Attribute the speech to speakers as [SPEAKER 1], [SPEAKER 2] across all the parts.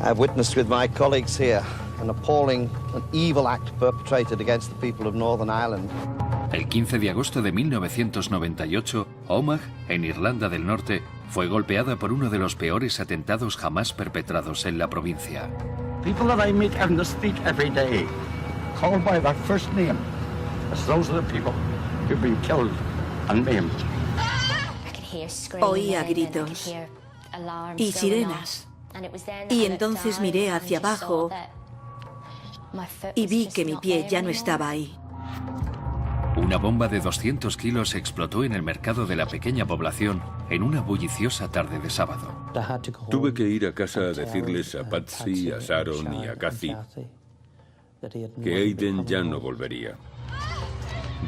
[SPEAKER 1] I've witnessed with my colleagues here an appalling and evil act perpetrated against the people of Northern Ireland.
[SPEAKER 2] El 15 de agosto de 1998, Omagh, en Irlanda del Norte, fue golpeada por uno de los peores atentados jamás perpetrados en la provincia.
[SPEAKER 3] People that I meet on the street every day, called by their first name, as those are the people who've been killed and maimed.
[SPEAKER 4] Oía gritos y sirenas. Y entonces miré hacia abajo y vi que mi pie ya no estaba ahí.
[SPEAKER 2] Una bomba de 200 kilos explotó en el mercado de la pequeña población en una bulliciosa tarde de sábado.
[SPEAKER 5] Tuve que ir a casa a decirles a Patsy, a Sharon y a Kathy que Aidan ya no volvería.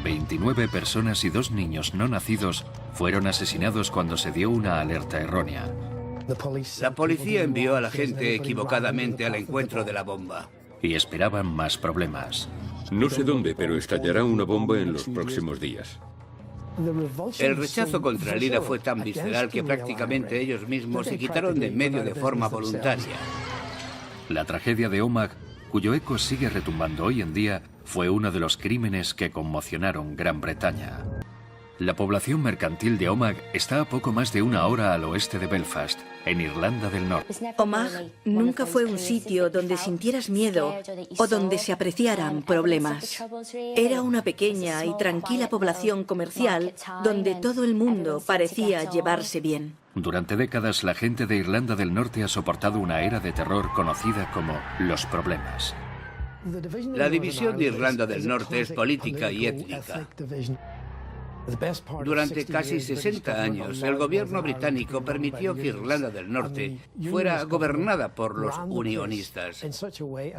[SPEAKER 2] 29 personas y 2 niños no nacidos fueron asesinados cuando se dio una alerta errónea.
[SPEAKER 6] La policía envió a la gente equivocadamente al encuentro de la bomba.
[SPEAKER 2] Y esperaban más problemas.
[SPEAKER 5] No sé dónde, pero estallará una bomba en los próximos días.
[SPEAKER 6] El rechazo contra el IRA fue tan visceral que prácticamente ellos mismos se quitaron de en medio de forma voluntaria.
[SPEAKER 2] La tragedia de Omagh, cuyo eco sigue retumbando hoy en día, fue uno de los crímenes que conmocionaron Gran Bretaña. La población mercantil de Omagh está a poco más de 1 hora al oeste de Belfast, en Irlanda del Norte.
[SPEAKER 4] Omagh nunca fue un sitio donde sintieras miedo o donde se apreciaran problemas. Era una pequeña y tranquila población comercial donde todo el mundo parecía llevarse bien.
[SPEAKER 2] Durante décadas, la gente de Irlanda del Norte ha soportado una era de terror conocida como los problemas.
[SPEAKER 6] La división de Irlanda del Norte es política y étnica. Durante casi 60 años, el gobierno británico permitió que Irlanda del Norte fuera gobernada por los unionistas,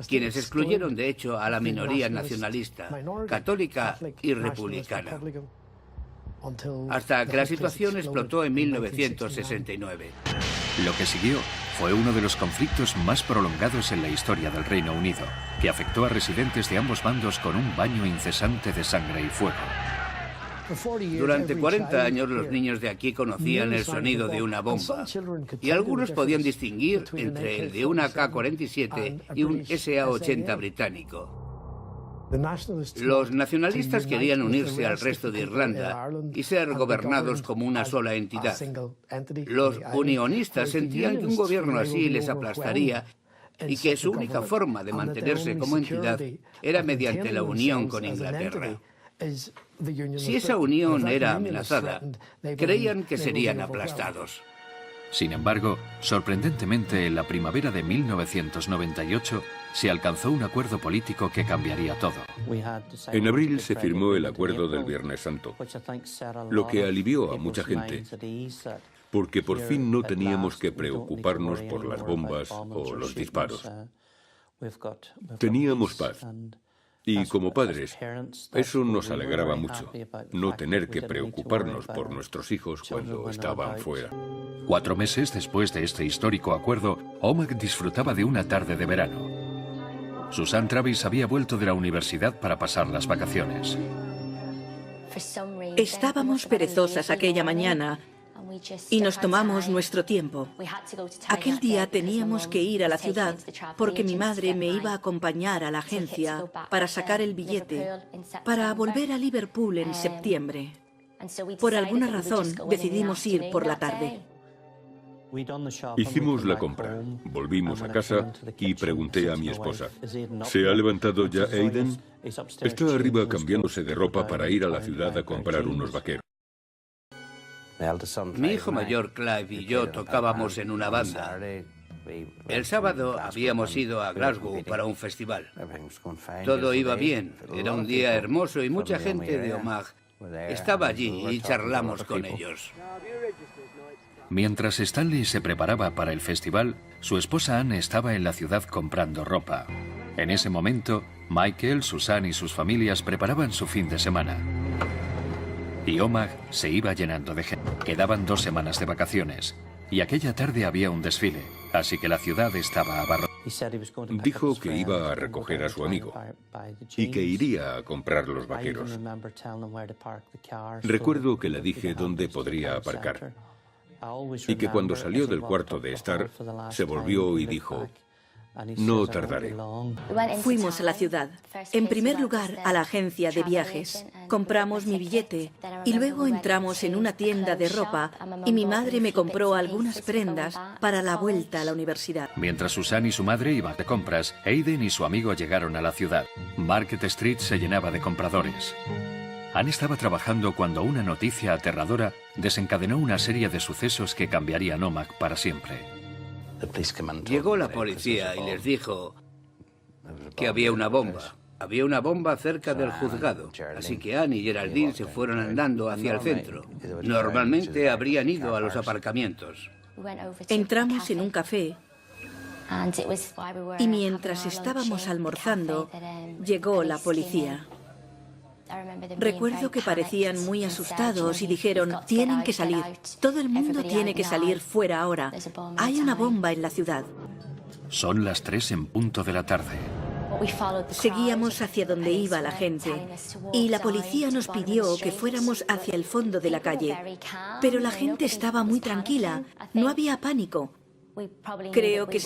[SPEAKER 6] quienes excluyeron de hecho a la minoría nacionalista, católica y republicana, hasta que la situación explotó en 1969.
[SPEAKER 2] Lo que siguió fue uno de los conflictos más prolongados en la historia del Reino Unido, que afectó a residentes de ambos bandos con un baño incesante de sangre y fuego.
[SPEAKER 6] Durante 40 años los niños de aquí conocían el sonido de una bomba y algunos podían distinguir entre el de una K-47 y un SA-80 británico. Los nacionalistas querían unirse al resto de Irlanda y ser gobernados como una sola entidad. Los unionistas sentían que un gobierno así les aplastaría y que su única forma de mantenerse como entidad era mediante la unión con Inglaterra. Si esa unión era amenazada, creían que serían aplastados.
[SPEAKER 2] Sin embargo, sorprendentemente, en la primavera de 1998 se alcanzó un acuerdo político que cambiaría todo.
[SPEAKER 5] En abril se firmó el acuerdo del Viernes Santo, lo que alivió a mucha gente, porque por fin no teníamos que preocuparnos por las bombas o los disparos. Teníamos paz. Y como padres, eso nos alegraba mucho, no tener que preocuparnos por nuestros hijos cuando estaban fuera.
[SPEAKER 2] 4 meses después de este histórico acuerdo, Omagh disfrutaba de una tarde de verano. Susan Travis había vuelto de la universidad para pasar las vacaciones.
[SPEAKER 4] Estábamos perezosas aquella mañana y nos tomamos nuestro tiempo. Aquel día teníamos que ir a la ciudad porque mi madre me iba a acompañar a la agencia para sacar el billete para volver a Liverpool en septiembre. Por alguna razón decidimos ir por la tarde.
[SPEAKER 5] Hicimos la compra, volvimos a casa y pregunté a mi esposa, ¿se ha levantado ya Aidan? Está arriba cambiándose de ropa para ir a la ciudad a comprar unos vaqueros.
[SPEAKER 6] Mi hijo mayor, Clive, y yo tocábamos en una banda. El sábado habíamos ido a Glasgow para un festival. Todo iba bien, era un día hermoso y mucha gente de Omagh estaba allí y charlamos con ellos.
[SPEAKER 2] Mientras Stanley se preparaba para el festival, su esposa Anne estaba en la ciudad comprando ropa. En ese momento, Michael, Susan y sus familias preparaban su fin de semana. Y Omagh se iba llenando de gente. Quedaban 2 semanas de vacaciones y aquella tarde había un desfile, así que la ciudad estaba abarrotada.
[SPEAKER 5] Dijo que iba a recoger a su amigo y que iría a comprar los vaqueros. Recuerdo que le dije dónde podría aparcar y que cuando salió del cuarto de estar, se volvió y dijo, No tardaré.
[SPEAKER 4] Fuimos a la ciudad. En primer lugar, a la agencia de viajes. Compramos mi billete y luego entramos en una tienda de ropa y mi madre me compró algunas prendas para la vuelta a la universidad.
[SPEAKER 2] Mientras Susan y su madre iban de compras, Aiden y su amigo llegaron a la ciudad. Market Street se llenaba de compradores. Anne estaba trabajando cuando una noticia aterradora desencadenó una serie de sucesos que cambiarían Omak para siempre.
[SPEAKER 6] Llegó la policía y les dijo que había una bomba. Había una bomba cerca del juzgado, así que Anne y Geraldine se fueron andando hacia el centro. Normalmente habrían ido a los aparcamientos.
[SPEAKER 4] Entramos en un café y mientras estábamos almorzando, llegó la policía. Recuerdo que parecían muy asustados y dijeron, tienen que salir, todo el mundo tiene que salir fuera ahora. Hay una bomba en la ciudad.
[SPEAKER 2] Son las 3 en punto de la tarde.
[SPEAKER 4] Seguíamos hacia donde iba la gente y la policía nos pidió que fuéramos hacia el fondo de la calle. Pero la gente estaba muy tranquila, no había pánico. Creo que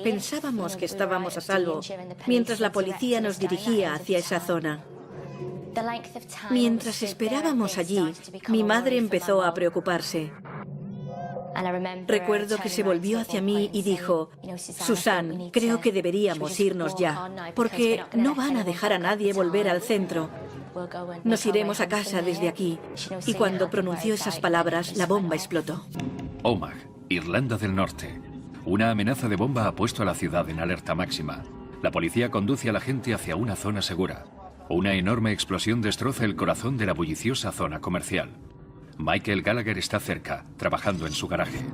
[SPEAKER 4] pensábamos que estábamos a salvo mientras la policía nos dirigía hacia esa zona. Mientras esperábamos allí, mi madre empezó a preocuparse. Recuerdo que se volvió hacia mí y dijo, Susan, creo que deberíamos irnos ya, porque no van a dejar a nadie volver al centro. Nos iremos a casa desde aquí. Y cuando pronunció esas palabras, la bomba explotó.
[SPEAKER 2] Omak, Irlanda del Norte. Una amenaza de bomba ha puesto a la ciudad en alerta máxima. La policía conduce a la gente hacia una zona segura. Una enorme explosión destroza el corazón de la bulliciosa zona comercial. Michael Gallagher está cerca, trabajando en su garaje.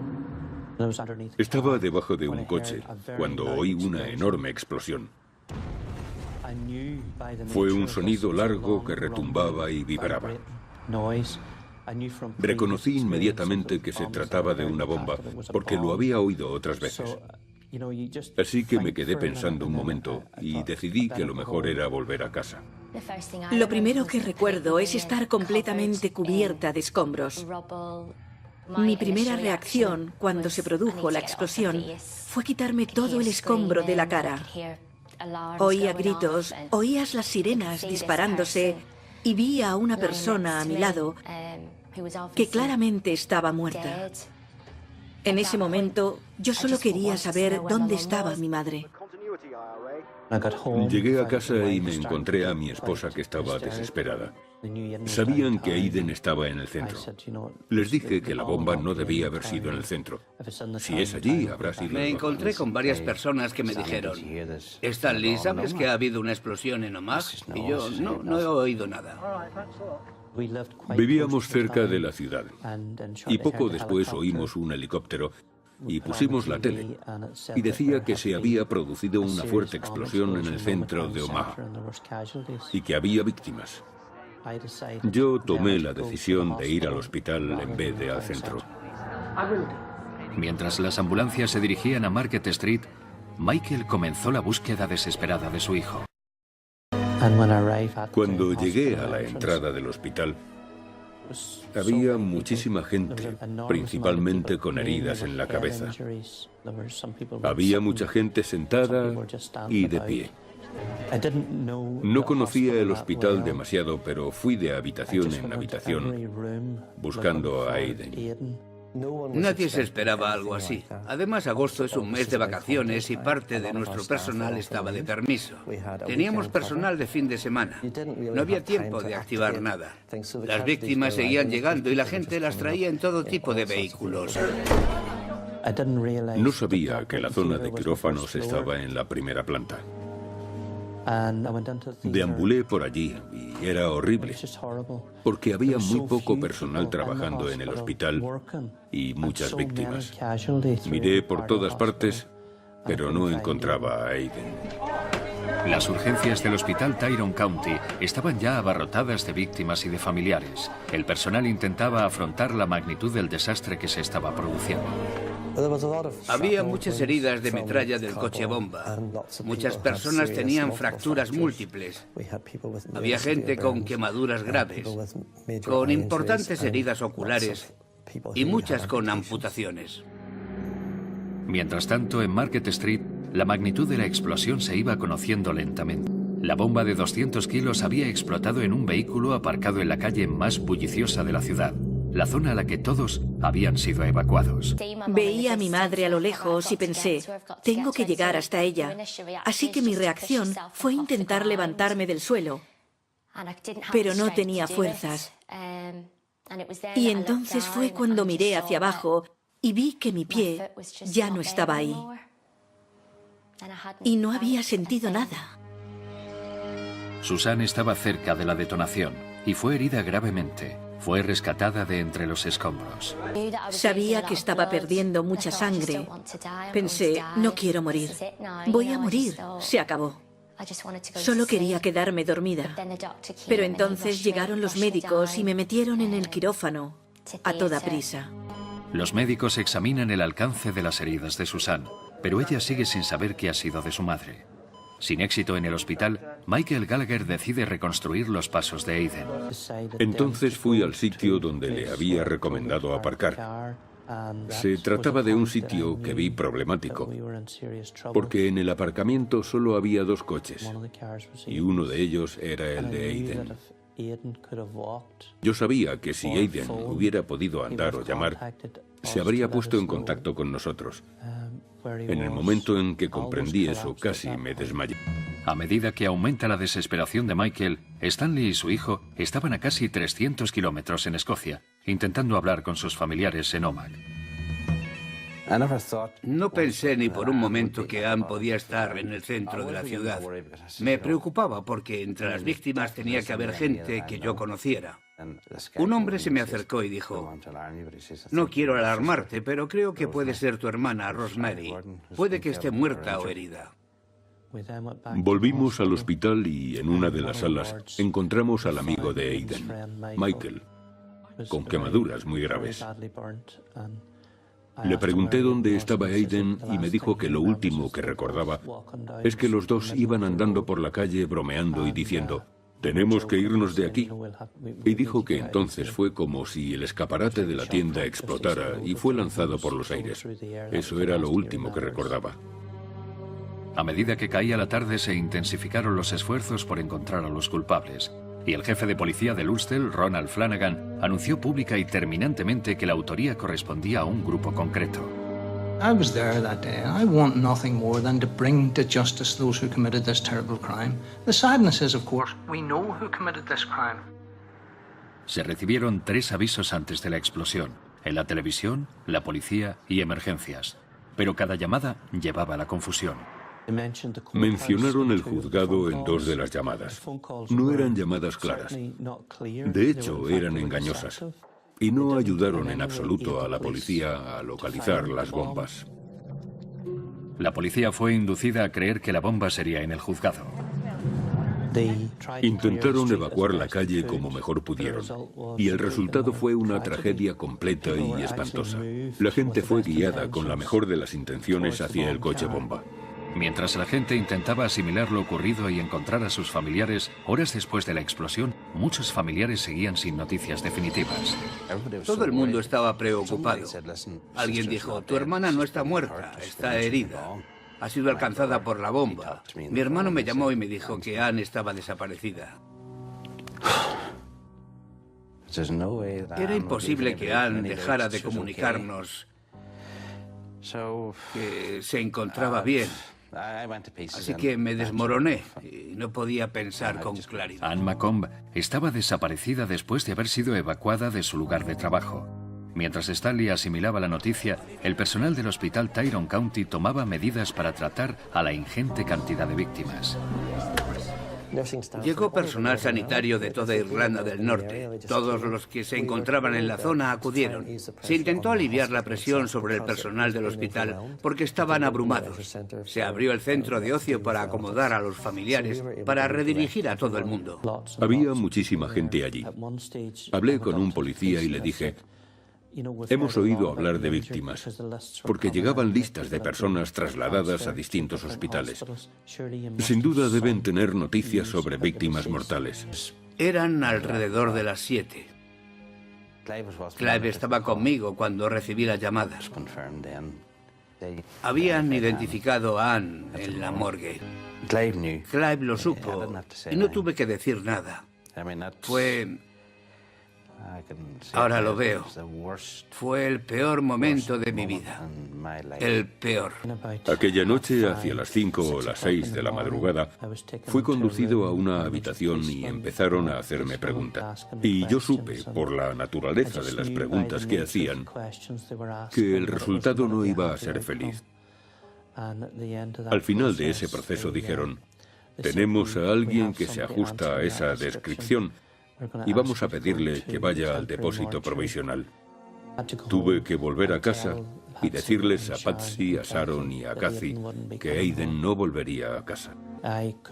[SPEAKER 5] Estaba debajo de un coche cuando oí una enorme explosión. Fue un sonido largo que retumbaba y vibraba. Reconocí inmediatamente que se trataba de una bomba, porque lo había oído otras veces. Así que me quedé pensando un momento y decidí que lo mejor era volver a casa.
[SPEAKER 4] Lo primero que recuerdo es estar completamente cubierta de escombros. Mi primera reacción cuando se produjo la explosión fue quitarme todo el escombro de la cara. Oía gritos, oías las sirenas disparándose y vi a una persona a mi lado que claramente estaba muerta. En ese momento, yo solo quería saber dónde estaba mi madre.
[SPEAKER 5] Llegué a casa y me encontré a mi esposa que estaba desesperada. Sabían que Aiden estaba en el centro. Les dije que la bomba no debía haber sido en el centro. Si es allí, habrá sido...
[SPEAKER 6] Me encontré con varias personas que me dijeron, Stanley, ¿sabes que ha habido una explosión en Omak? Y yo, no he oído nada.
[SPEAKER 5] Vivíamos cerca de la ciudad y poco después oímos un helicóptero y pusimos la tele y decía que se había producido una fuerte explosión en el centro de Omaha y que había víctimas. Yo tomé la decisión de ir al hospital en vez de al centro.
[SPEAKER 2] Mientras las ambulancias se dirigían a Market Street, Michael comenzó la búsqueda desesperada de su hijo.
[SPEAKER 5] Cuando llegué a la entrada del hospital, había muchísima gente, principalmente con heridas en la cabeza. Había mucha gente sentada y de pie. No conocía el hospital demasiado, pero fui de habitación en habitación buscando a Aiden.
[SPEAKER 6] Nadie se esperaba algo así. Además, agosto es un mes de vacaciones y parte de nuestro personal estaba de permiso. Teníamos personal de fin de semana. No había tiempo de activar nada. Las víctimas seguían llegando y la gente las traía en todo tipo de vehículos.
[SPEAKER 5] No sabía que la zona de quirófanos estaba en la primera planta. Deambulé por allí y era horrible, porque había muy poco personal trabajando en el hospital y muchas víctimas. Miré por todas partes, pero no encontraba a Aiden.
[SPEAKER 2] Las urgencias del hospital Tyrone County estaban ya abarrotadas de víctimas y de familiares. El personal intentaba afrontar la magnitud del desastre que se estaba produciendo.
[SPEAKER 6] Había muchas heridas de metralla del coche bomba. Muchas personas tenían fracturas múltiples. Había gente con quemaduras graves, con importantes heridas oculares y muchas con amputaciones.
[SPEAKER 2] Mientras tanto, en Market Street, la magnitud de la explosión se iba conociendo lentamente. La bomba de 200 kilos había explotado en un vehículo aparcado en la calle más bulliciosa de la ciudad, la zona a la que todos habían sido evacuados.
[SPEAKER 4] Veía a mi madre a lo lejos y pensé, tengo que llegar hasta ella. Así que mi reacción fue intentar levantarme del suelo, pero no tenía fuerzas. Y entonces fue cuando miré hacia abajo y vi que mi pie ya no estaba ahí. Y no había sentido nada.
[SPEAKER 2] Susan estaba cerca de la detonación y fue herida gravemente. Fue rescatada de entre los escombros.
[SPEAKER 4] Sabía que estaba perdiendo mucha sangre. Pensé, no quiero morir. Voy a morir. Se acabó. Solo quería quedarme dormida. Pero entonces llegaron los médicos y me metieron en el quirófano a toda prisa.
[SPEAKER 2] Los médicos examinan el alcance de las heridas de Susan, pero ella sigue sin saber qué ha sido de su madre. Sin éxito en el hospital, Michael Gallagher decide reconstruir los pasos de Aiden.
[SPEAKER 5] Entonces fui al sitio donde le había recomendado aparcar. Se trataba de un sitio que vi problemático, porque en el aparcamiento solo había 2 coches, y uno de ellos era el de Aiden. Yo sabía que si Aiden hubiera podido andar o llamar, se habría puesto en contacto con nosotros. En el momento en que comprendí eso, casi me desmayé.
[SPEAKER 2] A medida que aumenta la desesperación de Michael, Stanley y su hijo estaban a casi 300 kilómetros en Escocia, intentando hablar con sus familiares en Omagh.
[SPEAKER 6] No pensé ni por un momento que Anne podía estar en el centro de la ciudad. Me preocupaba porque entre las víctimas tenía que haber gente que yo conociera. Un hombre se me acercó y dijo, no quiero alarmarte, pero creo que puede ser tu hermana, Rosemary. Puede que esté muerta o herida.
[SPEAKER 5] Volvimos al hospital y en una de las salas encontramos al amigo de Aiden, Michael, con quemaduras muy graves. Le pregunté dónde estaba Aiden y me dijo que lo último que recordaba es que los dos iban andando por la calle bromeando y diciendo, «Tenemos que irnos de aquí». Y dijo que entonces fue como si el escaparate de la tienda explotara y fue lanzado por los aires. Eso era lo último que recordaba.
[SPEAKER 2] A medida que caía la tarde se intensificaron los esfuerzos por encontrar a los culpables. Y el jefe de policía de Ulster, Ronald Flanagan, anunció pública y terminantemente que la autoría correspondía a un grupo concreto.
[SPEAKER 7] I was there that day, and I want nothing more than to bring to justice those who committed this terrible crime. The sadness is, of course, we know who committed this crime.
[SPEAKER 2] Se recibieron 3 avisos antes de la explosión, en la televisión, la policía y emergencias. Pero cada llamada llevaba a la confusión.
[SPEAKER 5] Mencionaron el juzgado en 2 de las llamadas. No eran llamadas claras. De hecho, eran engañosas. Y no ayudaron en absoluto a la policía a localizar las bombas.
[SPEAKER 2] La policía fue inducida a creer que la bomba sería en el juzgado.
[SPEAKER 5] Intentaron evacuar la calle como mejor pudieron. Y el resultado fue una tragedia completa y espantosa. La gente fue guiada con la mejor de las intenciones hacia el coche bomba.
[SPEAKER 2] Mientras la gente intentaba asimilar lo ocurrido y encontrar a sus familiares, horas después de la explosión, muchos familiares seguían sin noticias definitivas.
[SPEAKER 6] Todo el mundo estaba preocupado. Alguien dijo, tu hermana no está muerta, está herida. Ha sido alcanzada por la bomba. Mi hermano me llamó y me dijo que Anne estaba desaparecida. Era imposible que Anne dejara de comunicarnos que se encontraba bien. Así que me desmoroné y no podía pensar con claridad.
[SPEAKER 2] Anne Macomb estaba desaparecida después de haber sido evacuada de su lugar de trabajo. Mientras Stanley asimilaba la noticia, el personal del hospital Tyrone County tomaba medidas para tratar a la ingente cantidad de víctimas.
[SPEAKER 6] Llegó personal sanitario de toda Irlanda del Norte. Todos los que se encontraban en la zona acudieron. Se intentó aliviar la presión sobre el personal del hospital porque estaban abrumados. Se abrió el centro de ocio para acomodar a los familiares, para redirigir a todo el mundo.
[SPEAKER 5] Había muchísima gente allí. Hablé con un policía y le dije, hemos oído hablar de víctimas, porque llegaban listas de personas trasladadas a distintos hospitales. Sin duda deben tener noticias sobre víctimas mortales.
[SPEAKER 6] Eran alrededor de las 7. Clive estaba conmigo cuando recibí las llamadas. Habían identificado a Anne en la morgue. Clive lo supo y no tuve que decir nada. Ahora lo veo. Fue el peor momento de mi vida. El peor.
[SPEAKER 5] Aquella noche, hacia las 5 o las 6 de la madrugada, fui conducido a una habitación y empezaron a hacerme preguntas. Y yo supe, por la naturaleza de las preguntas que hacían, que el resultado no iba a ser feliz. Al final de ese proceso dijeron: tenemos a alguien que se ajusta a esa descripción y vamos a pedirle que vaya al depósito provisional. Tuve que volver a casa y decirles a Patsy, a Sharon y a Kathy que Aiden no volvería a casa.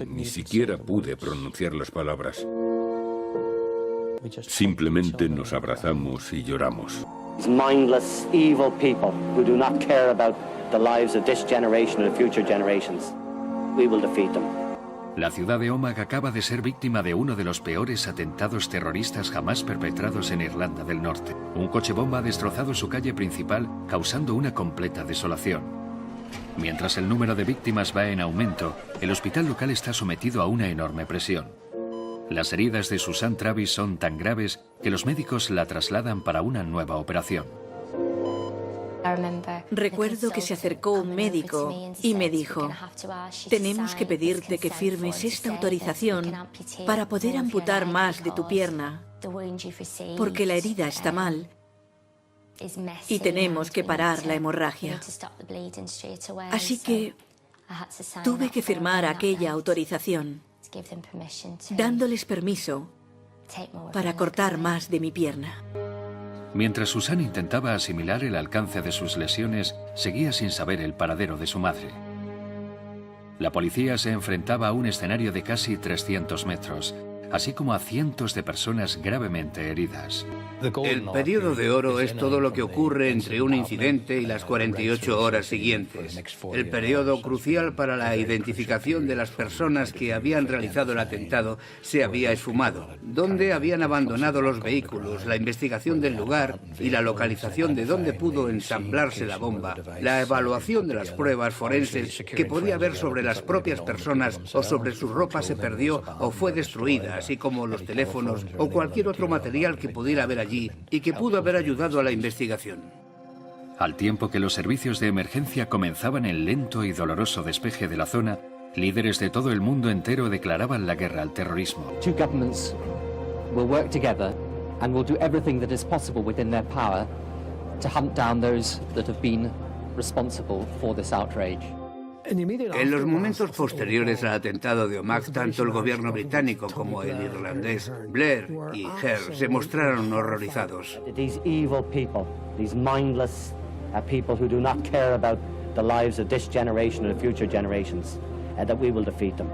[SPEAKER 5] Ni siquiera pude pronunciar las palabras. Simplemente nos abrazamos y lloramos.
[SPEAKER 8] Mindless, evil people who do not care about the lives of this generation or future generations. We will defeat them.
[SPEAKER 2] La ciudad de Omagh acaba de ser víctima de uno de los peores atentados terroristas jamás perpetrados en Irlanda del Norte. Un coche bomba ha destrozado su calle principal, causando una completa desolación. Mientras el número de víctimas va en aumento, el hospital local está sometido a una enorme presión. Las heridas de Susan Travis son tan graves que los médicos la trasladan para una nueva operación.
[SPEAKER 4] Recuerdo que se acercó un médico y me dijo: tenemos que pedirte que firmes esta autorización para poder amputar más de tu pierna, porque la herida está mal y tenemos que parar la hemorragia. Así que tuve que firmar aquella autorización, dándoles permiso para cortar más de mi pierna.
[SPEAKER 2] Mientras Susan intentaba asimilar el alcance de sus lesiones, seguía sin saber el paradero de su madre. La policía se enfrentaba a un escenario de casi 300 metros, así como a cientos de personas gravemente heridas.
[SPEAKER 6] El periodo de oro es todo lo que ocurre entre un incidente y las 48 horas siguientes. El periodo crucial para la identificación de las personas que habían realizado el atentado se había esfumado. Dónde habían abandonado los vehículos, la investigación del lugar y la localización de dónde pudo ensamblarse la bomba, la evaluación de las pruebas forenses que podía haber sobre las propias personas o sobre su ropa se perdió o fue destruida, así como los teléfonos o cualquier otro material que pudiera haber allí y que pudo haber ayudado a la investigación.
[SPEAKER 2] Al tiempo que los servicios de emergencia comenzaban el lento y doloroso despeje de la zona, líderes de todo el mundo entero declaraban la guerra al terrorismo.
[SPEAKER 9] Two governments will work together and will do everything that is possible within their power to hunt down those that have been responsible for this outrage.
[SPEAKER 6] En los momentos posteriores al atentado de Omagh, tanto el gobierno británico como el irlandés Blair y Hare se mostraron horrorizados.
[SPEAKER 8] These evil people, these mindless people who do not care about the lives of this generation or the future generations, and that we will defeat them.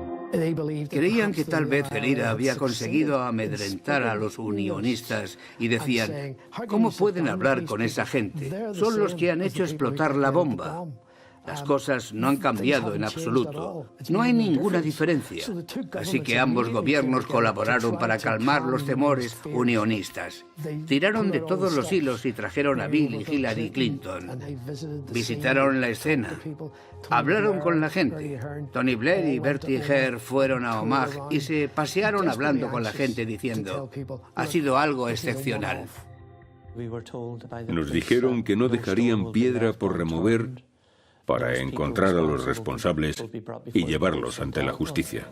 [SPEAKER 6] Creían que tal vez el IRA había conseguido amedrentar a los unionistas y decían: ¿cómo pueden hablar con esa gente? Son los que han hecho explotar la bomba. Las cosas no han cambiado en absoluto. No hay ninguna diferencia. Así que ambos gobiernos colaboraron para calmar los temores unionistas. Tiraron de todos los hilos y trajeron a Bill y Hillary Clinton. Visitaron la escena. Hablaron con la gente. Tony Blair y Bertie Hare fueron a Omagh y se pasearon hablando con la gente diciendo: ha sido algo excepcional.
[SPEAKER 5] Nos dijeron que no dejarían piedra por remover para encontrar a los responsables y llevarlos ante la justicia.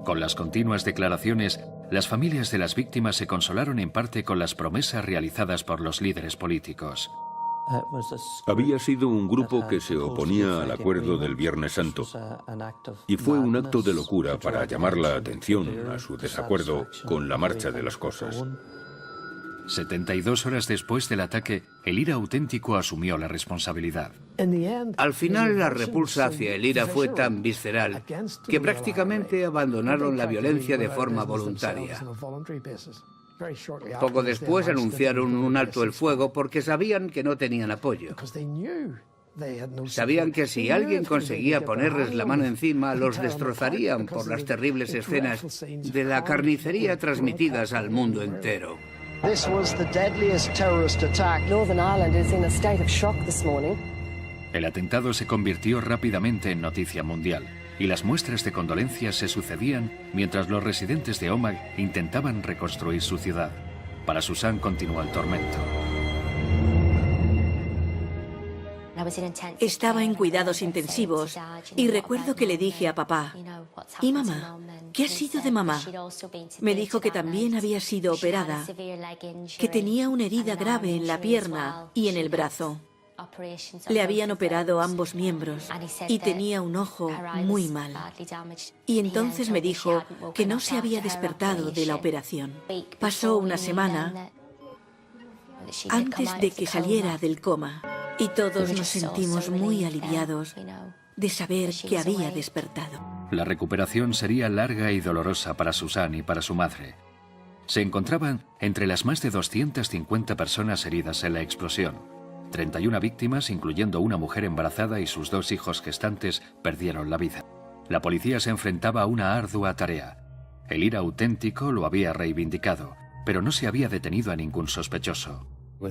[SPEAKER 2] Con las continuas declaraciones, las familias de las víctimas se consolaron en parte con las promesas realizadas por los líderes políticos.
[SPEAKER 5] Había sido un grupo que se oponía al acuerdo del Viernes Santo y fue un acto de locura para llamar la atención a su desacuerdo con la marcha de las cosas.
[SPEAKER 2] 72 horas después del ataque, el IRA auténtico asumió la responsabilidad.
[SPEAKER 6] Al final, la repulsa hacia el IRA fue tan visceral que prácticamente abandonaron la violencia de forma voluntaria. Poco después anunciaron un alto el fuego porque sabían que no tenían apoyo. Sabían que si alguien conseguía ponerles la mano encima, los destrozarían por las terribles escenas de la carnicería transmitidas al mundo entero.
[SPEAKER 10] This was the deadliest terrorist attack.
[SPEAKER 11] Northern Ireland is in a state of shock this morning.
[SPEAKER 2] El atentado se convirtió rápidamente en noticia mundial y las muestras de condolencias se sucedían mientras los residentes de Omagh intentaban reconstruir su ciudad. Para Susan continuó el tormento.
[SPEAKER 4] Estaba en cuidados intensivos y recuerdo que le dije a papá: ¿y mamá? ¿Qué ha sido de mamá? Me dijo que también había sido operada, que tenía una herida grave en la pierna y en el brazo. Le habían operado ambos miembros y tenía un ojo muy mal. Y entonces me dijo que no se había despertado de la operación. Pasó una semana antes de que saliera del coma y todos nos sentimos muy aliviados de saber que había despertado.
[SPEAKER 2] La recuperación sería larga y dolorosa para Susan y para su madre. Se encontraban entre las más de 250 personas heridas en la explosión. 31 víctimas, incluyendo una mujer embarazada y sus 2 hijos gestantes, perdieron la vida. La policía se enfrentaba a una ardua tarea. El IRA auténtico lo había reivindicado, pero no se había detenido a ningún sospechoso.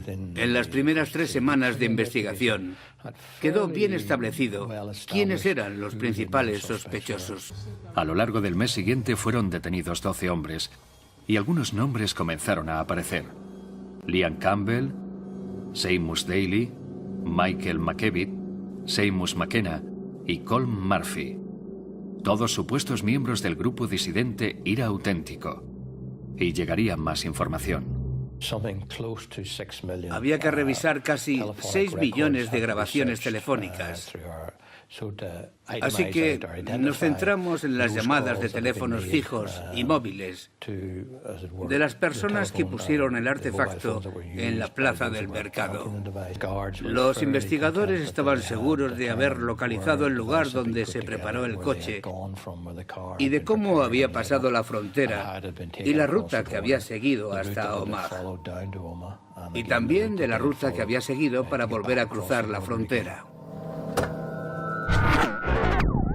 [SPEAKER 6] En las primeras 3 semanas de investigación, quedó bien establecido quiénes eran los principales sospechosos.
[SPEAKER 2] A lo largo del mes siguiente fueron detenidos 12 hombres, y algunos nombres comenzaron a aparecer. Liam Campbell, Seamus Daly, Michael McKevitt, Seamus McKenna y Colm Murphy. Todos supuestos miembros del grupo disidente IRA auténtico. Y llegaría más información.
[SPEAKER 6] Había que revisar casi 6 millones de grabaciones telefónicas. Así que nos centramos en las llamadas de teléfonos fijos y móviles de las personas que pusieron el artefacto en la plaza del mercado. Los investigadores estaban seguros de haber localizado el lugar donde se preparó el coche y de cómo había pasado la frontera y la ruta que había seguido hasta Omagh. Y también de la ruta que había seguido para volver a cruzar la frontera.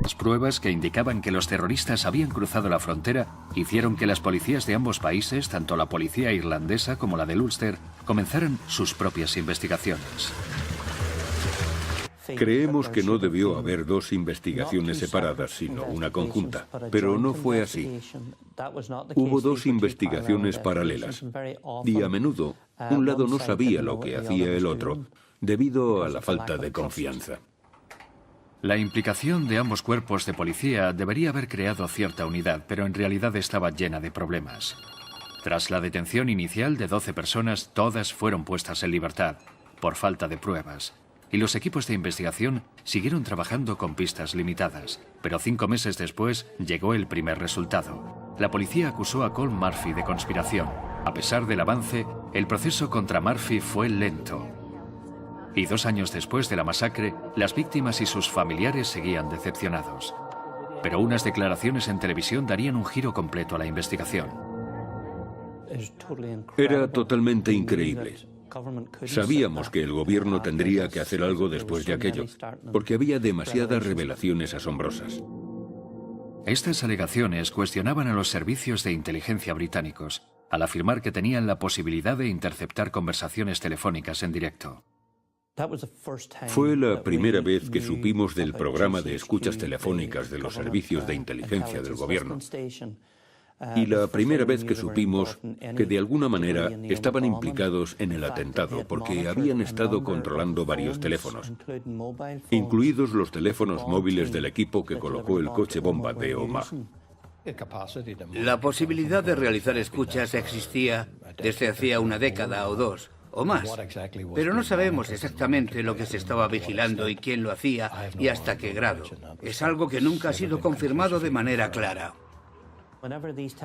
[SPEAKER 2] Las pruebas que indicaban que los terroristas habían cruzado la frontera hicieron que las policías de ambos países, tanto la policía irlandesa como la del Ulster, comenzaran sus propias investigaciones.
[SPEAKER 5] Creemos que no debió haber 2 investigaciones separadas, sino una conjunta, pero no fue así. Hubo 2 investigaciones paralelas, y a menudo un lado no sabía lo que hacía el otro, debido a la falta de confianza.
[SPEAKER 2] La implicación de ambos cuerpos de policía debería haber creado cierta unidad, pero en realidad estaba llena de problemas. Tras la detención inicial de 12 personas, todas fueron puestas en libertad, por falta de pruebas. Y los equipos de investigación siguieron trabajando con pistas limitadas. Pero 5 meses después llegó el primer resultado. La policía acusó a Colm Murphy de conspiración. A pesar del avance, el proceso contra Murphy fue lento. Y 2 años después de la masacre, las víctimas y sus familiares seguían decepcionados. Pero unas declaraciones en televisión darían un giro completo a la investigación.
[SPEAKER 5] Era totalmente increíble. Sabíamos que el gobierno tendría que hacer algo después de aquello, porque había demasiadas revelaciones asombrosas.
[SPEAKER 2] Estas alegaciones cuestionaban a los servicios de inteligencia británicos, al afirmar que tenían la posibilidad de interceptar conversaciones telefónicas en directo.
[SPEAKER 5] Fue la primera vez que supimos del programa de escuchas telefónicas de los servicios de inteligencia del gobierno. Y la primera vez que supimos que de alguna manera estaban implicados en el atentado porque habían estado controlando varios teléfonos, incluidos los teléfonos móviles del equipo que colocó el coche bomba de Omagh.
[SPEAKER 6] La posibilidad de realizar escuchas existía desde hacía una década o 2. O más, pero no sabemos exactamente lo que se estaba vigilando y quién lo hacía y hasta qué grado. Es algo que nunca ha sido confirmado de manera clara.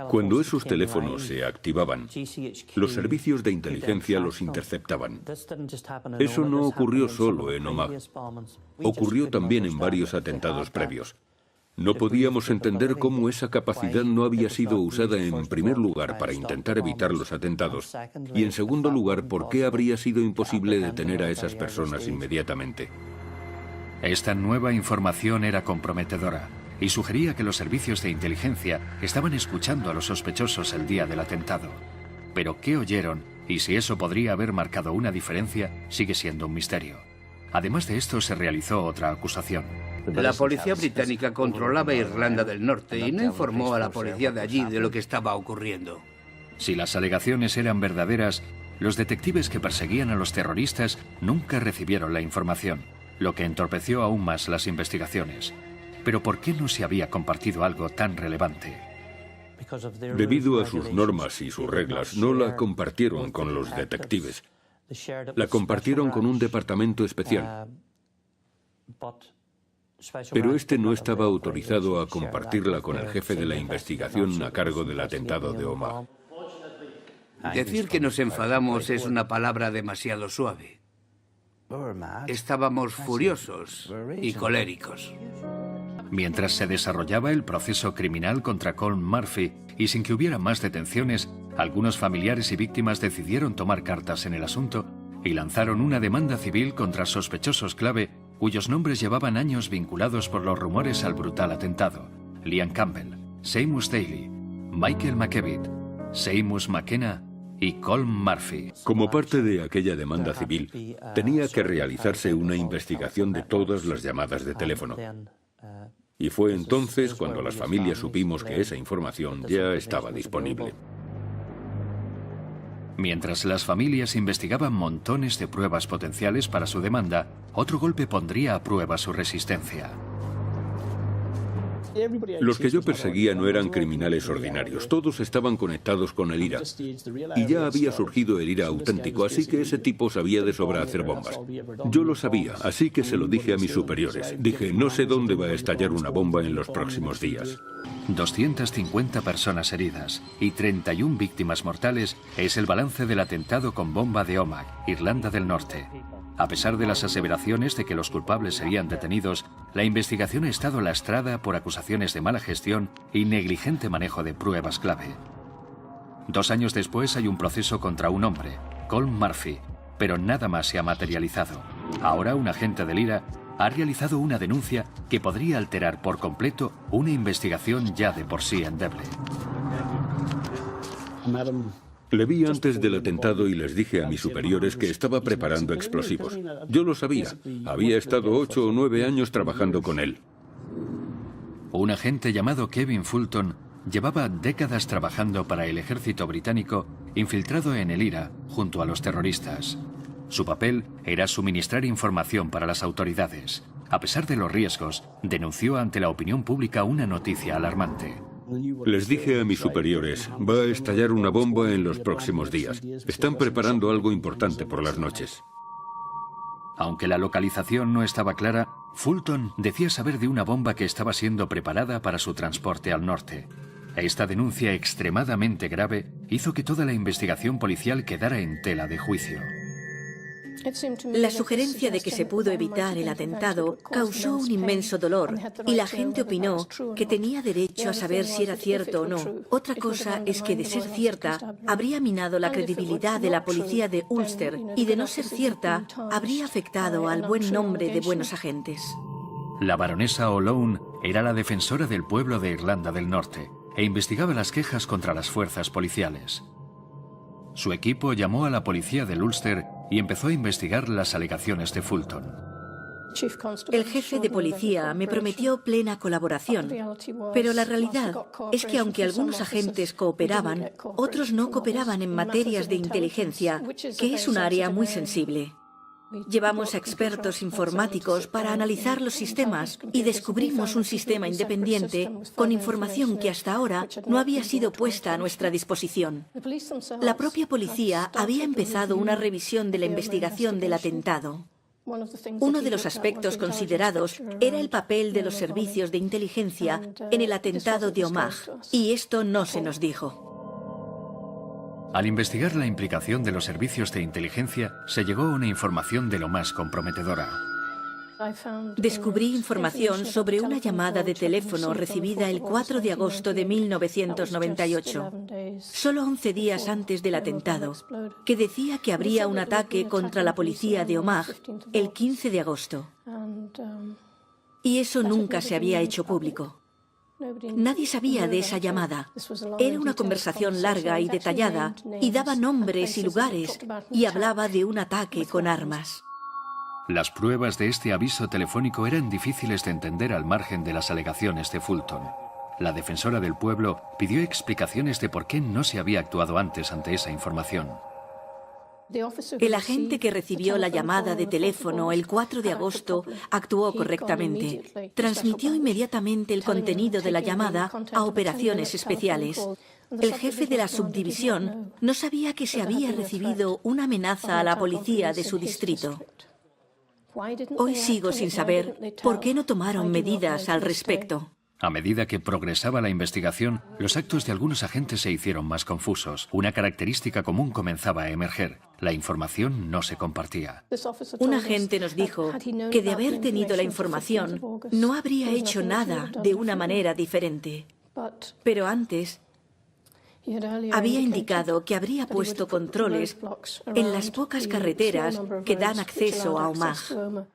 [SPEAKER 5] Cuando esos teléfonos se activaban, los servicios de inteligencia los interceptaban. Eso no ocurrió solo en Omagh. Ocurrió también en varios atentados previos. No podíamos entender cómo esa capacidad no había sido usada en primer lugar para intentar evitar los atentados y en segundo lugar por qué habría sido imposible detener a esas personas inmediatamente.
[SPEAKER 2] Esta nueva información era comprometedora y sugería que los servicios de inteligencia estaban escuchando a los sospechosos el día del atentado. Pero ¿qué oyeron? Y si eso podría haber marcado una diferencia, sigue siendo un misterio. Además de esto, se realizó otra acusación.
[SPEAKER 6] La policía británica controlaba Irlanda del Norte y no informó a la policía de allí de lo que estaba ocurriendo.
[SPEAKER 2] Si las alegaciones eran verdaderas, los detectives que perseguían a los terroristas nunca recibieron la información, lo que entorpeció aún más las investigaciones. Pero ¿por qué no se había compartido algo tan relevante?
[SPEAKER 5] Debido a sus normas y sus reglas, no la compartieron con los detectives. La compartieron con un departamento especial. Pero este no estaba autorizado a compartirla con el jefe de la investigación a cargo del atentado de Omagh.
[SPEAKER 6] Decir que nos enfadamos es una palabra demasiado suave. Estábamos furiosos y coléricos.
[SPEAKER 2] Mientras se desarrollaba el proceso criminal contra Colm Murphy y sin que hubiera más detenciones, algunos familiares y víctimas decidieron tomar cartas en el asunto y lanzaron una demanda civil contra sospechosos clave cuyos nombres llevaban años vinculados por los rumores al brutal atentado: Liam Campbell, Seamus Daly, Michael McKevitt, Seamus McKenna y Colm Murphy.
[SPEAKER 5] Como parte de aquella demanda civil, tenía que realizarse una investigación de todas las llamadas de teléfono. Y fue entonces cuando las familias supimos que esa información ya estaba disponible.
[SPEAKER 2] Mientras las familias investigaban montones de pruebas potenciales para su demanda, otro golpe pondría a prueba su resistencia.
[SPEAKER 5] Los que yo perseguía no eran criminales ordinarios, todos estaban conectados con el IRA. Y ya había surgido el IRA auténtico, así que ese tipo sabía de sobra hacer bombas. Yo lo sabía, así que se lo dije a mis superiores. Dije, no sé dónde va a estallar una bomba en los próximos días.
[SPEAKER 2] 250 personas heridas y 31 víctimas mortales es el balance del atentado con bomba de Omagh, Irlanda del Norte. A pesar de las aseveraciones de que los culpables serían detenidos, la investigación ha estado lastrada por acusaciones de mala gestión y negligente manejo de pruebas clave. 2 años después hay un proceso contra un hombre, Colm Murphy, pero nada más se ha materializado. Ahora un agente del IRA ha realizado una denuncia que podría alterar por completo una investigación ya de por sí endeble.
[SPEAKER 5] Le vi antes del atentado y les dije a mis superiores que estaba preparando explosivos. Yo lo sabía. Había estado 8 o 9 años trabajando con él.
[SPEAKER 2] Un agente llamado Kevin Fulton llevaba décadas trabajando para el ejército británico, infiltrado en el IRA junto a los terroristas. Su papel era suministrar información para las autoridades. A pesar de los riesgos, denunció ante la opinión pública una noticia alarmante.
[SPEAKER 5] Les dije a mis superiores, va a estallar una bomba en los próximos días. Están preparando algo importante por las noches.
[SPEAKER 2] Aunque la localización no estaba clara, Fulton decía saber de una bomba que estaba siendo preparada para su transporte al norte. Esta denuncia extremadamente grave hizo que toda la investigación policial quedara en tela de juicio.
[SPEAKER 4] La sugerencia de que se pudo evitar el atentado causó un inmenso dolor y la gente opinó que tenía derecho a saber si era cierto o no. Otra cosa es que, de ser cierta, habría minado la credibilidad de la policía de Ulster y, de no ser cierta, habría afectado al buen nombre de buenos agentes.
[SPEAKER 2] La baronesa O'Lone era la defensora del pueblo de Irlanda del Norte e investigaba las quejas contra las fuerzas policiales. Su equipo llamó a la policía del Ulster y empezó a investigar las alegaciones de Fulton.
[SPEAKER 4] El jefe de policía me prometió plena colaboración, pero la realidad es que aunque algunos agentes cooperaban, otros no cooperaban en materias de inteligencia, que es un área muy sensible. Llevamos a expertos informáticos para analizar los sistemas y descubrimos un sistema independiente con información que hasta ahora no había sido puesta a nuestra disposición. La propia policía había empezado una revisión de la investigación del atentado. Uno de los aspectos considerados era el papel de los servicios de inteligencia en el atentado de Omagh, y esto no se nos dijo.
[SPEAKER 2] Al investigar la implicación de los servicios de inteligencia, se llegó a una información de lo más comprometedora.
[SPEAKER 4] Descubrí información sobre una llamada de teléfono recibida el 4 de agosto de 1998, solo 11 días antes del atentado, que decía que habría un ataque contra la policía de Omagh el 15 de agosto. Y eso nunca se había hecho público. Nadie sabía de esa llamada. Era una conversación larga y detallada y daba nombres y lugares y hablaba de un ataque con armas.
[SPEAKER 2] Las pruebas de este aviso telefónico eran difíciles de entender al margen de las alegaciones de Fulton. La defensora del pueblo pidió explicaciones de por qué no se había actuado antes ante esa información.
[SPEAKER 4] El agente que recibió la llamada de teléfono el 4 de agosto actuó correctamente. Transmitió inmediatamente el contenido de la llamada a operaciones especiales. El jefe de la subdivisión no sabía que se había recibido una amenaza a la policía de su distrito. Hoy sigo sin saber por qué no tomaron medidas al respecto.
[SPEAKER 2] A medida que progresaba la investigación, los actos de algunos agentes se hicieron más confusos. Una característica común comenzaba a emerger. La información no se compartía.
[SPEAKER 4] Un agente nos dijo que de haber tenido la información, no habría hecho nada de una manera diferente. Pero antes había indicado que habría puesto controles en las pocas carreteras que dan acceso a Omagh.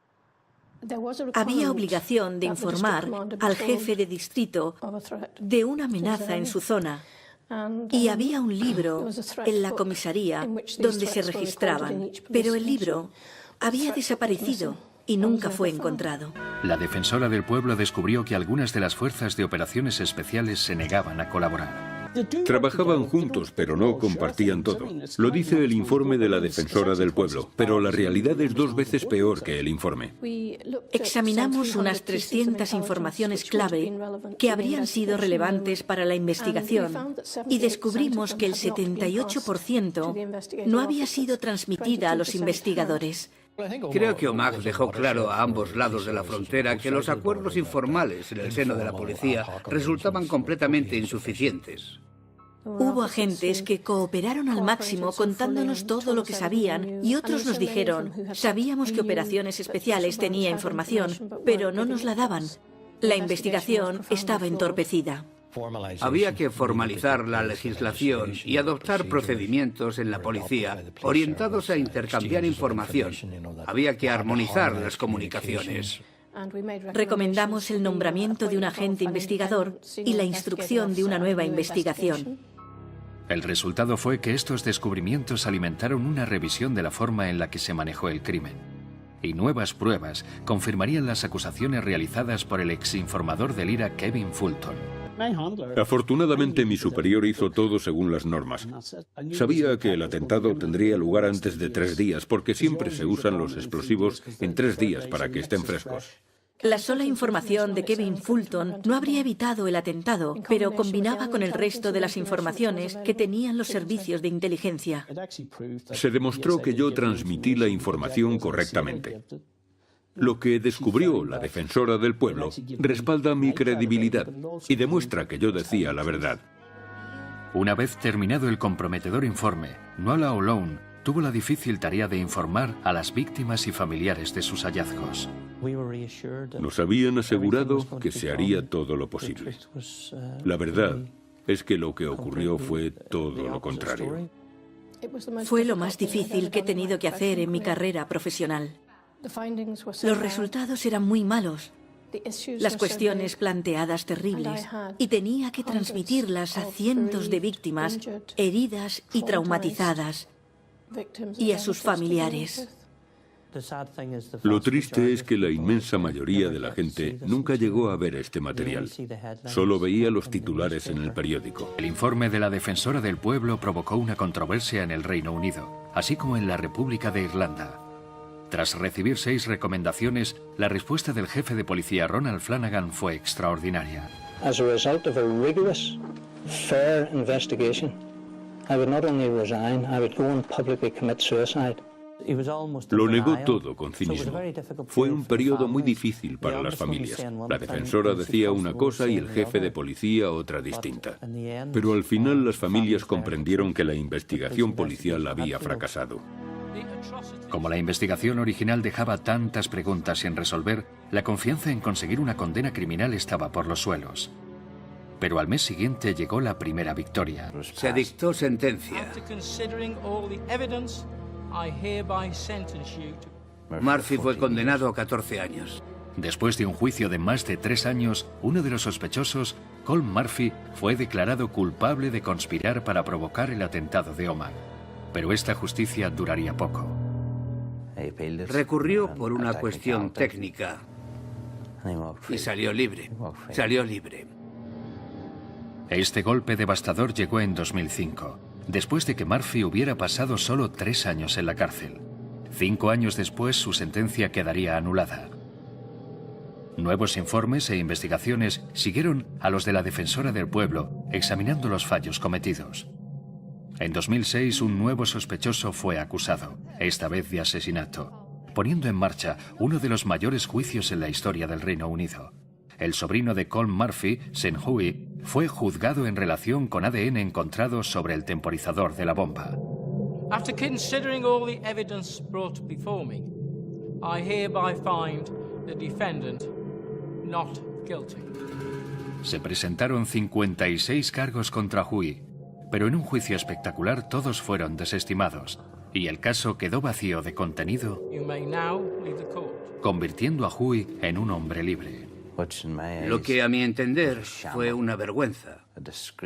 [SPEAKER 4] Había obligación de informar al jefe de distrito de una amenaza en su zona y había un libro en la comisaría donde se registraban, pero el libro había desaparecido y nunca fue encontrado.
[SPEAKER 2] La defensora del pueblo descubrió que algunas de las fuerzas de operaciones especiales se negaban a colaborar.
[SPEAKER 5] Trabajaban juntos, pero no compartían todo. Lo dice el informe de la defensora del pueblo, pero la realidad es 2 veces peor que el informe.
[SPEAKER 4] Examinamos unas 300 informaciones clave que habrían sido relevantes para la investigación y descubrimos que el 78% no había sido transmitida a los investigadores.
[SPEAKER 6] Creo que Omagh dejó claro a ambos lados de la frontera que los acuerdos informales en el seno de la policía resultaban completamente insuficientes.
[SPEAKER 4] Hubo agentes que cooperaron al máximo contándonos todo lo que sabían y otros nos dijeron, sabíamos que operaciones especiales tenía información, pero no nos la daban. La investigación estaba entorpecida.
[SPEAKER 6] Había que formalizar la legislación y adoptar procedimientos en la policía orientados a intercambiar información. Había que armonizar las comunicaciones.
[SPEAKER 4] Recomendamos el nombramiento de un agente investigador y la instrucción de una nueva investigación.
[SPEAKER 2] El resultado fue que estos descubrimientos alimentaron una revisión de la forma en la que se manejó el crimen. Y nuevas pruebas confirmarían las acusaciones realizadas por el exinformador del IRA Kevin Fulton.
[SPEAKER 5] Afortunadamente, mi superior hizo todo según las normas. Sabía que el atentado tendría lugar antes de 3 días, porque siempre se usan los explosivos en 3 días para que estén frescos.
[SPEAKER 4] La sola información de Kevin Fulton no habría evitado el atentado, pero combinaba con el resto de las informaciones que tenían los servicios de inteligencia.
[SPEAKER 5] Se demostró que yo transmití la información correctamente. Lo que descubrió la defensora del pueblo respalda mi credibilidad y demuestra que yo decía la verdad.
[SPEAKER 2] Una vez terminado el comprometedor informe, Nuala O'Lone tuvo la difícil tarea de informar a las víctimas y familiares de sus hallazgos.
[SPEAKER 5] Nos habían asegurado que se haría todo lo posible. La verdad es que lo que ocurrió fue todo lo contrario.
[SPEAKER 4] Fue lo más difícil que he tenido que hacer en mi carrera profesional. Los resultados eran muy malos, las cuestiones planteadas terribles, y tenía que transmitirlas a cientos de víctimas heridas y traumatizadas, y a sus familiares.
[SPEAKER 5] Lo triste es que la inmensa mayoría de la gente nunca llegó a ver este material. Solo veía los titulares en el periódico.
[SPEAKER 2] El informe de la defensora del pueblo provocó una controversia en el Reino Unido, así como en la República de Irlanda. Tras recibir 6 recomendaciones, la respuesta del jefe de policía Ronald Flanagan fue extraordinaria.
[SPEAKER 7] As a result of a rigorous, fair investigation, I would not only resign, I would go and publicly commit suicide.
[SPEAKER 5] Lo negó todo con cinismo. Fue un periodo muy difícil para las familias. La defensora decía una cosa y el jefe de policía otra distinta. Pero al final las familias comprendieron que la investigación policial había fracasado.
[SPEAKER 2] Como la investigación original dejaba tantas preguntas sin resolver, la confianza en conseguir una condena criminal estaba por los suelos. Pero al mes siguiente llegó la primera victoria.
[SPEAKER 6] Se dictó sentencia. Murphy fue condenado a 14 años.
[SPEAKER 2] Después de un juicio de más de 3 años, uno de los sospechosos, Colm Murphy, fue declarado culpable de conspirar para provocar el atentado de Omagh. Pero esta justicia duraría poco.
[SPEAKER 6] Recurrió por una cuestión técnica y salió libre. Salió libre.
[SPEAKER 2] Este golpe devastador llegó en 2005, después de que Murphy hubiera pasado solo 3 años en la cárcel. 5 años después, su sentencia quedaría anulada. Nuevos informes e investigaciones siguieron a los de la Defensora del Pueblo, examinando los fallos cometidos. En 2006, un nuevo sospechoso fue acusado, esta vez de asesinato, poniendo en marcha uno de los mayores juicios en la historia del Reino Unido. El sobrino de Colm Murphy, St. Hui, fue juzgado en relación con ADN encontrado sobre el temporizador de la bomba.
[SPEAKER 10] After considering all the evidence brought before me, I hereby find the defendant not guilty.
[SPEAKER 2] Se presentaron 56 cargos contra Hui, pero en un juicio espectacular todos fueron desestimados y el caso quedó vacío de contenido, convirtiendo a Hui en un hombre libre.
[SPEAKER 6] Lo que a mi entender fue una vergüenza,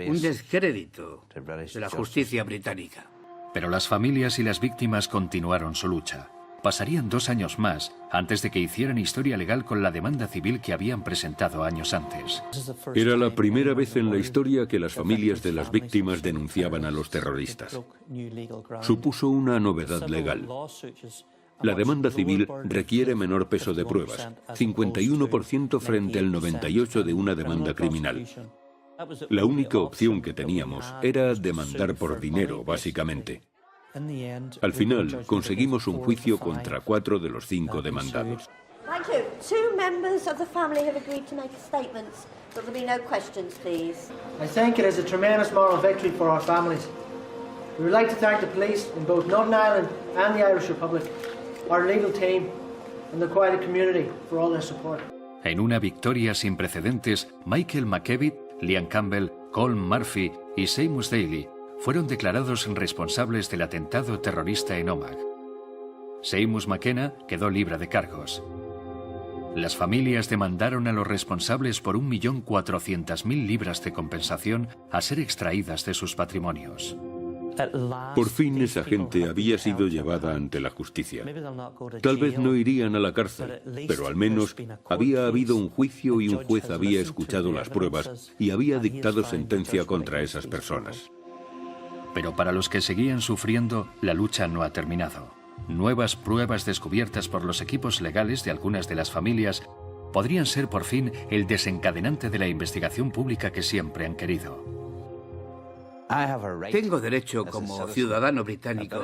[SPEAKER 6] un descrédito de la justicia británica.
[SPEAKER 2] Pero las familias y las víctimas continuaron su lucha. Pasarían 2 años más antes de que hicieran historia legal con la demanda civil que habían presentado años antes.
[SPEAKER 5] Era la primera vez en la historia que las familias de las víctimas denunciaban a los terroristas. Supuso una novedad legal. La demanda civil requiere menor peso de pruebas, 51% frente al 98% de una demanda criminal. La única opción que teníamos era demandar por dinero, básicamente. Al final, conseguimos un juicio contra 4 de los 5 demandados.
[SPEAKER 11] Thank you. 2 members of the family have agreed to make a statement, so there'll be no questions, please.
[SPEAKER 12] I think it is a tremendous moral victory for our families. We would like to thank the police in both Northern Ireland and the Irish Republic, our legal team, and the wider community for all their support.
[SPEAKER 2] En una victoria sin precedentes, Michael McKevitt, Liam Campbell, Colm Murphy y Seamus Daly fueron declarados responsables del atentado terrorista en Omagh. Seamus McKenna quedó libre de cargos. Las familias demandaron a los responsables por 1.400.000 libras de compensación a ser extraídas de sus patrimonios.
[SPEAKER 5] Por fin esa gente había sido llevada ante la justicia. Tal vez no irían a la cárcel, pero al menos había habido un juicio y un juez había escuchado las pruebas y había dictado sentencia contra esas personas.
[SPEAKER 2] Pero para los que seguían sufriendo, la lucha no ha terminado. Nuevas pruebas descubiertas por los equipos legales de algunas de las familias podrían ser por fin el desencadenante de la investigación pública que siempre han querido.
[SPEAKER 6] Tengo derecho como ciudadano británico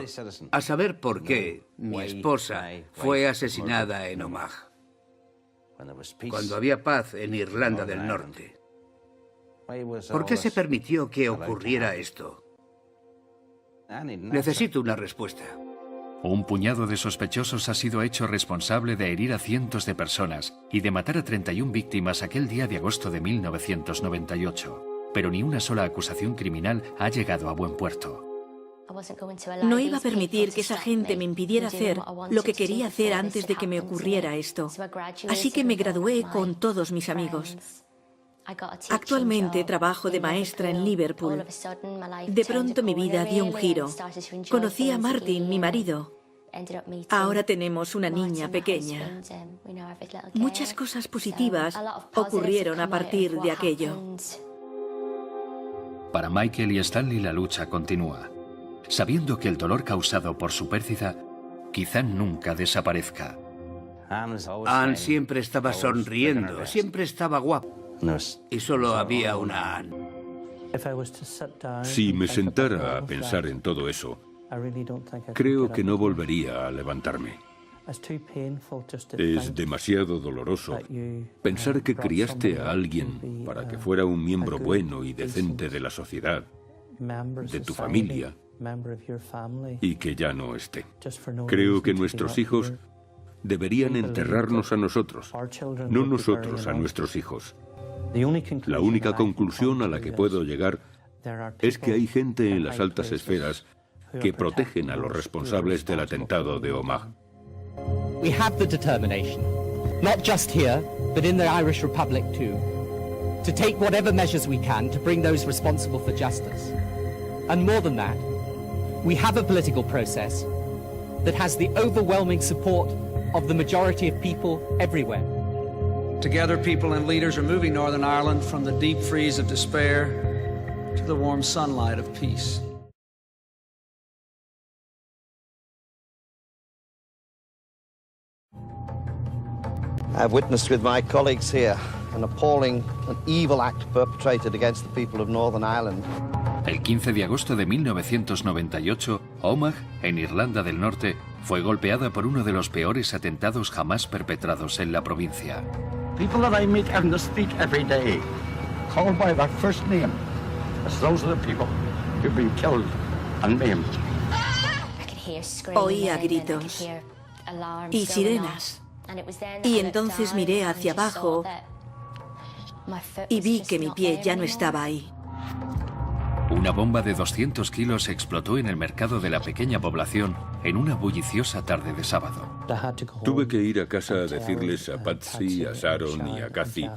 [SPEAKER 6] a saber por qué mi esposa fue asesinada en Omagh, cuando había paz en Irlanda del Norte. ¿Por qué se permitió que ocurriera esto? Necesito una respuesta.
[SPEAKER 2] Un puñado de sospechosos ha sido hecho responsable de herir a cientos de personas y de matar a 31 víctimas aquel día de agosto de 1998. Pero ni una sola acusación criminal ha llegado a buen puerto.
[SPEAKER 4] No iba a permitir que esa gente me impidiera hacer lo que quería hacer antes de que me ocurriera esto. Así que me gradué con todos mis amigos. Actualmente trabajo de maestra en Liverpool. De pronto mi vida dio un giro. Conocí a Martin, mi marido. Ahora tenemos una niña pequeña. Muchas cosas positivas ocurrieron a partir de aquello.
[SPEAKER 2] Para Michael y Stanley la lucha continúa, sabiendo que el dolor causado por su pérdida quizá nunca desaparezca.
[SPEAKER 6] Anne siempre estaba sonriendo, siempre estaba guapo. Y solo había una Anne.
[SPEAKER 5] Si me sentara a pensar en todo eso, creo que no volvería a levantarme. Es demasiado doloroso pensar que criaste a alguien para que fuera un miembro bueno y decente de la sociedad, de tu familia, y que ya no esté. Creo que nuestros hijos deberían enterrarnos a nosotros, no nosotros a nuestros hijos. La única conclusión a la que puedo llegar es que hay gente en las altas esferas que protegen a los responsables del atentado de Omagh.
[SPEAKER 9] We have the determination, not just here, but in the Irish Republic too, to take whatever measures we can to bring those responsible for justice. And more than that, we have a political process that has the overwhelming support of the majority of people everywhere.
[SPEAKER 7] Together, people and leaders are moving Northern Ireland from the deep freeze of despair to the warm sunlight of peace.
[SPEAKER 1] I've witnessed with my colleagues here an appalling and evil act perpetrated against the people of Northern Ireland.
[SPEAKER 2] El 15 de agosto de 1998, Omagh, en Irlanda del Norte, fue golpeada por uno de los peores atentados jamás perpetrados en la provincia.
[SPEAKER 3] People that I meet on the street every day, called by their first name, as those are the people who've been killed and maimed.
[SPEAKER 4] Oía gritos y sirenas. Y entonces miré hacia abajo y vi que mi pie ya no estaba ahí.
[SPEAKER 2] Una bomba de 200 kilos explotó en el mercado de la pequeña población en una bulliciosa tarde de sábado.
[SPEAKER 5] Tuve que ir a casa a decirles a Patsy, a Sharon y a Kathy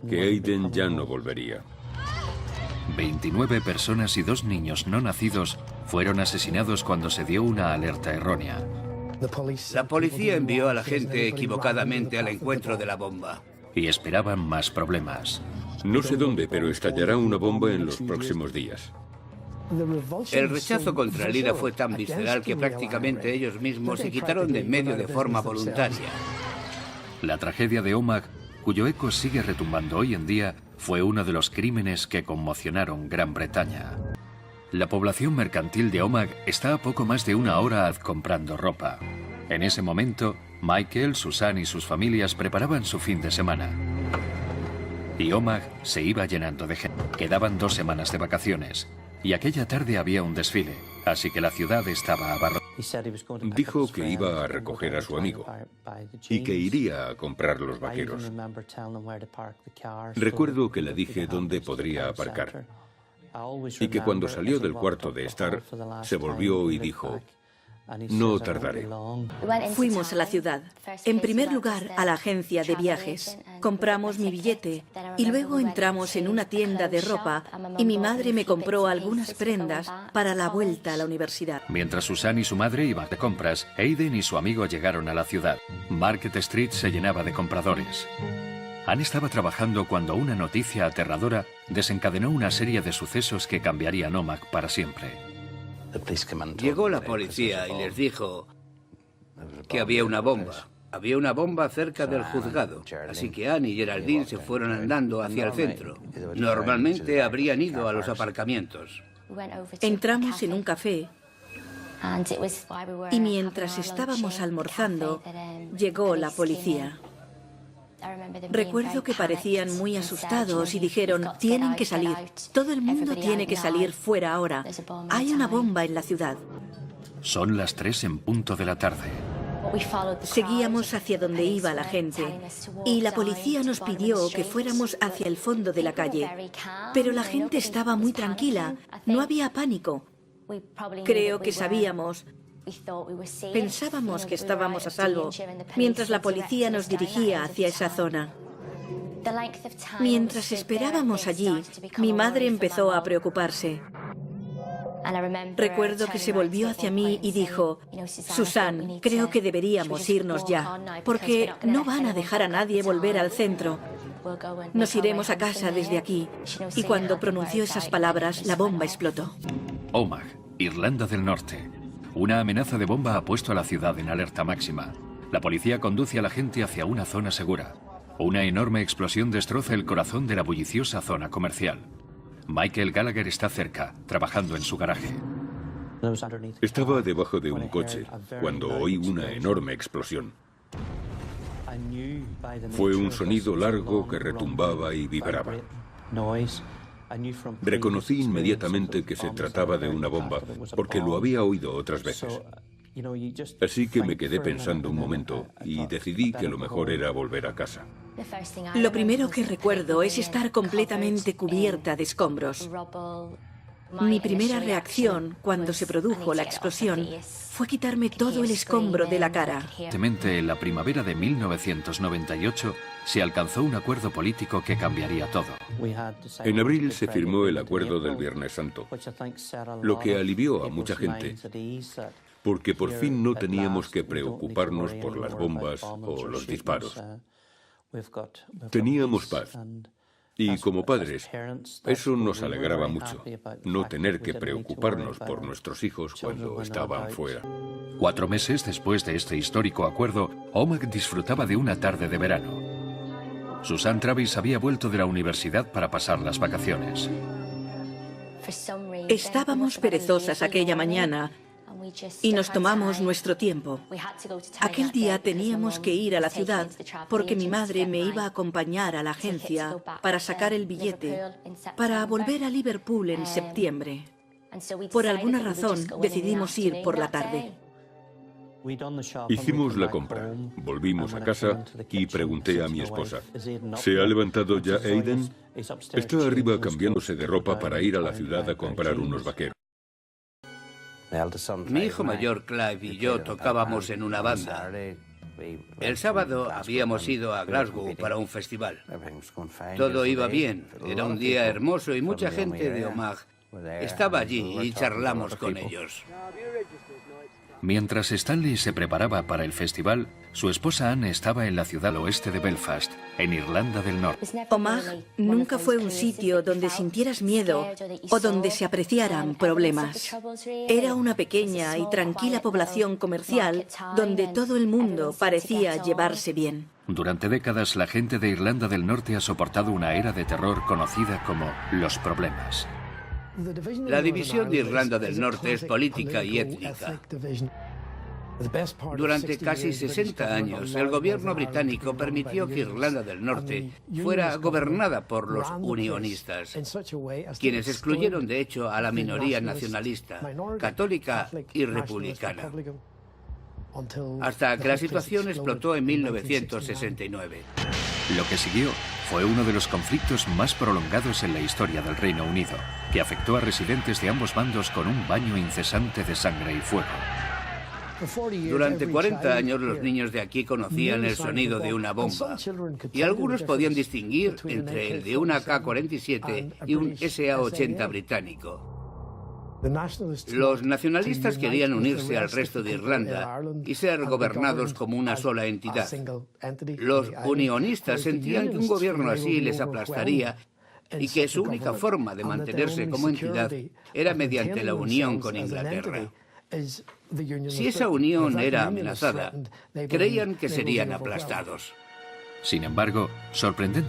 [SPEAKER 5] que Aidan ya no volvería.
[SPEAKER 2] 29 personas y 2 niños no nacidos fueron asesinados cuando se dio una alerta errónea.
[SPEAKER 6] La policía envió a la gente equivocadamente al encuentro de la bomba.
[SPEAKER 2] Y esperaban más problemas.
[SPEAKER 5] No sé dónde, pero estallará una bomba en los próximos días.
[SPEAKER 6] El rechazo contra el IRA fue tan visceral que prácticamente ellos mismos se quitaron de en medio de forma voluntaria.
[SPEAKER 2] La tragedia de Omagh, cuyo eco sigue retumbando hoy en día, fue uno de los crímenes que conmocionaron Gran Bretaña. La población mercantil de Omagh está a poco más de una hora comprando ropa. En ese momento, Michael, Susan y sus familias preparaban su fin de semana. Y Omagh se iba llenando de gente. Quedaban 2 semanas de vacaciones. Y aquella tarde había un desfile, así que la ciudad estaba abarrotada.
[SPEAKER 5] Dijo que iba a recoger a su amigo y que iría a comprar los vaqueros. Recuerdo que le dije dónde podría aparcar. Y que cuando salió del cuarto de estar, se volvió y dijo: no tardaré.
[SPEAKER 4] Fuimos a la ciudad. En primer lugar, a la agencia de viajes. Compramos mi billete y luego entramos en una tienda de ropa y mi madre me compró algunas prendas para la vuelta a la universidad.
[SPEAKER 2] Mientras Susan y su madre iban de compras, Aidan y su amigo llegaron a la ciudad. Market Street se llenaba de compradores. Anne estaba trabajando cuando una noticia aterradora desencadenó una serie de sucesos que cambiarían Omagh para siempre.
[SPEAKER 6] Llegó la policía y les dijo que había una bomba. Había una bomba cerca del juzgado, así que Anne y Geraldine se fueron andando hacia el centro. Normalmente habrían ido a los aparcamientos.
[SPEAKER 4] Entramos en un café y mientras estábamos almorzando, llegó la policía. Recuerdo que parecían muy asustados y dijeron: tienen que salir, todo el mundo tiene que salir fuera ahora. Hay una bomba en la ciudad.
[SPEAKER 2] Son las 3 en punto de la tarde.
[SPEAKER 4] Seguíamos hacia donde iba la gente y la policía nos pidió que fuéramos hacia el fondo de la calle. Pero la gente estaba muy tranquila, no había pánico. Creo que pensábamos que estábamos a salvo mientras la policía nos dirigía hacia esa zona. Mientras esperábamos allí, mi madre empezó a preocuparse. Recuerdo que se volvió hacia mí y dijo: Susan, creo que deberíamos irnos ya, porque no van a dejar a nadie volver al centro. Nos iremos a casa desde aquí. Y cuando pronunció esas palabras, la bomba explotó.
[SPEAKER 2] Omagh, Irlanda del Norte. Una amenaza de bomba ha puesto a la ciudad en alerta máxima. La policía conduce a la gente hacia una zona segura. Una enorme explosión destroza el corazón de la bulliciosa zona comercial. Michael Gallagher está cerca, trabajando en su garaje.
[SPEAKER 5] Estaba debajo de un coche cuando oí una enorme explosión. Fue un sonido largo que retumbaba y vibraba. Reconocí inmediatamente que se trataba de una bomba, porque lo había oído otras veces. Así que me quedé pensando un momento y decidí que lo mejor era volver a casa.
[SPEAKER 4] Lo primero que recuerdo es estar completamente cubierta de escombros. Mi primera reacción cuando se produjo la explosión fue quitarme todo el escombro de la cara.
[SPEAKER 2] En la primavera de 1998 se alcanzó un acuerdo político que cambiaría todo.
[SPEAKER 5] En abril se firmó el acuerdo del Viernes Santo, lo que alivió a mucha gente porque por fin no teníamos que preocuparnos por las bombas o los disparos. Teníamos paz. Y como padres, eso nos alegraba mucho, no tener que preocuparnos por nuestros hijos cuando estaban fuera.
[SPEAKER 2] 4 meses después de este histórico acuerdo, Omagh disfrutaba de una tarde de verano. Susan Travis había vuelto de la universidad para pasar las vacaciones.
[SPEAKER 4] Estábamos perezosas aquella mañana y nos tomamos nuestro tiempo. Aquel día teníamos que ir a la ciudad porque mi madre me iba a acompañar a la agencia para sacar el billete para volver a Liverpool en septiembre. Por alguna razón decidimos ir por la tarde.
[SPEAKER 5] Hicimos la compra, volvimos a casa y pregunté a mi esposa, ¿se ha levantado ya Aiden? Está arriba cambiándose de ropa para ir a la ciudad a comprar unos vaqueros.
[SPEAKER 6] Mi hijo mayor, Clive, y yo tocábamos en una banda. El sábado habíamos ido a Glasgow para un festival. Todo iba bien, era un día hermoso y mucha gente de Omagh estaba allí y charlamos con ellos.
[SPEAKER 2] Mientras Stanley se preparaba para el festival, su esposa Anne estaba en la ciudad oeste de Belfast, en Irlanda del Norte.
[SPEAKER 4] Omagh nunca fue un sitio donde sintieras miedo o donde se apreciaran problemas. Era una pequeña y tranquila población comercial donde todo el mundo parecía llevarse bien.
[SPEAKER 2] Durante décadas, la gente de Irlanda del Norte ha soportado una era de terror conocida como los problemas.
[SPEAKER 6] La división de Irlanda del Norte es política y étnica. Durante casi 60 años, el gobierno británico permitió que Irlanda del Norte fuera gobernada por los unionistas, quienes excluyeron de hecho a la minoría nacionalista, católica y republicana, hasta que la situación explotó en 1969.
[SPEAKER 2] Lo que siguió fue uno de los conflictos más prolongados en la historia del Reino Unido, que afectó a residentes de ambos bandos con un baño incesante de sangre y fuego.
[SPEAKER 6] Durante 40 años los niños de aquí conocían el sonido de una bomba y algunos podían distinguir entre el de una K-47 y un SA-80 británico. Los nacionalistas querían unirse al resto de Irlanda y ser gobernados como una sola entidad. Los unionistas sentían que un gobierno así les aplastaría y que su única forma de mantenerse como entidad era mediante la unión con Inglaterra. Si esa unión era amenazada, creían que serían aplastados.
[SPEAKER 2] Sin embargo, sorprendentemente,